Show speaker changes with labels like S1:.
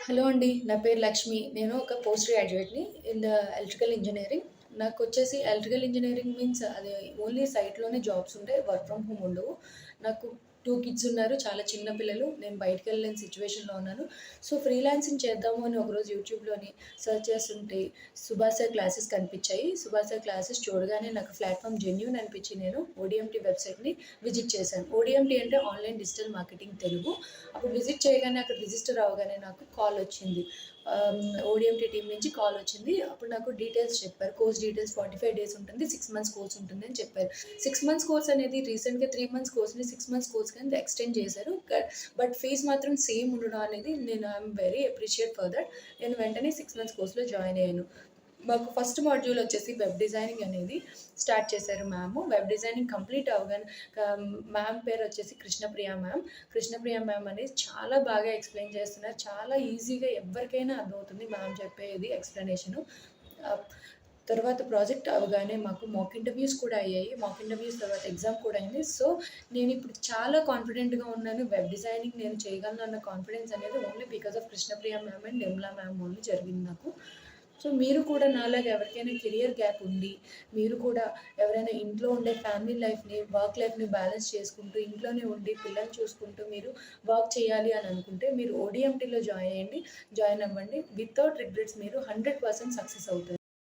S1: Hello అండి. నా పేరు లక్ష్మి. నేను ఒక పోస్ట్ గ్రాడ్యుయేట్‌ని ఇన్ ద ఎలక్ట్రికల్ ఇంజినీరింగ్. నాకొచ్చేసి ఎలక్ట్రికల్ ఇంజినీరింగ్ మీన్స్ అది ఓన్లీ సైట్‌లోనే జాబ్స్ ఉంటాయి. వర్క్ ఫ్రమ్ హోమ్ ఉండవు. నాకు 2 కిడ్స్ ఉన్నారు. చాలా చిన్న పిల్లలు. నేను బయటికెళ్ళలేని సిట్యుయేషన్‌లో ఉన్నాను. సో, ఫ్రీలాన్సింగ్ చేద్దాము అని ఒకరోజు యూట్యూబ్‌లోని సెర్చ్ చేస్తుంటే సుభాష్ సార్ క్లాసెస్ కనిపించాయి. సుభాష్ సార్ క్లాసెస్ చూడగానే నాకు ప్లాట్‌ఫార్మ్ జెన్యూన్ అనిపించి నేను ఓడీఎంటీ వెబ్‌సైట్‌ని విజిట్ చేశాను. ఓడీఎంటీ అంటే ఆన్‌లైన్ డిజిటల్ మార్కెటింగ్ తెలుగు. అప్పుడు విజిట్ చేయగానే అక్కడ రిజిస్టర్ అవ్వగానే నాకు కాల్ వచ్చింది. ఓడీఎంటీ టీమ్ నుంచి కాల్ వచ్చింది. అప్పుడు నాకు డీటెయిల్స్ చెప్పారు. కోర్స్ డీటెయిల్స్ 45 డేస్ ఉంటుంది. 6 మంత్స్ కోర్స్ ఉంటుంది అని చెప్పారు. 6 మంత్స్ కోర్స్ అనేది రీసెంట్‌గా 3 మంత్స్ కోర్స్‌ని 6 మంత్స్ కోర్స్ కింద ఎక్స్‌టెండ్ చేశారు. బట్ ఫీస్ మాత్రం సేమ్ ఉండడం అనేది నేను I'm very appreciate for that. నేను వెంటనే 6 మంత్స్ కోర్స్‌లో జాయిన్ అయ్యాను. మాకు ఫస్ట్ మాడ్యూల్ వచ్చేసి వెబ్ డిజైనింగ్ అనేది స్టార్ట్ చేశారు మ్యామ్. వెబ్ డిజైనింగ్ కంప్లీట్ అవ్వగానే మ్యామ్ పేరు వచ్చేసి కృష్ణప్రియ మ్యామ్. కృష్ణప్రియ మ్యామ్ అనేది చాలా బాగా ఎక్స్‌ప్లెయిన్ చేస్తున్నారు. చాలా ఈజీగా ఎవరికైనా అర్థమవుతుంది మ్యామ్ చెప్పేది ఎక్స్‌ప్లనేషను. ఆహ్, తర్వాత ప్రాజెక్ట్ అవ్వగానే మాకు మాక్ ఇంటర్వ్యూస్ కూడా అయ్యాయి. మాక్ ఇంటర్వ్యూస్ తర్వాత ఎగ్జామ్ కూడా అయింది. సో, నేనిప్పుడు చాలా కాన్ఫిడెంట్‌గా ఉన్నాను. వెబ్ డిజైనింగ్ నేను చేయగలను అన్న కాన్ఫిడెన్స్ అనేది only because of Krishnapriya ma'am and Nirmala ma'am only జరిగింది నాకు. సో, మీరు కూడా నాలాగా ఎవరికైనా కెరియర్ గ్యాప్ ఉండి, మీరు కూడా ఎవరైనా ఇంట్లో ఉండే ఫ్యామిలీ లైఫ్‌ని, వర్క్ లైఫ్‌ని బ్యాలెన్స్ చేసుకుంటూ, ఇంట్లోనే ఉండి పిల్లల్ని చూసుకుంటూ మీరు వర్క్ చేయాలి అని అనుకుంటే, మీరు ఓడీఎంటీలో జాయిన్ అవ్వండి. వితౌట్ రిగ్రెట్స్ మీరు 100% సక్సెస్ అవుతారు.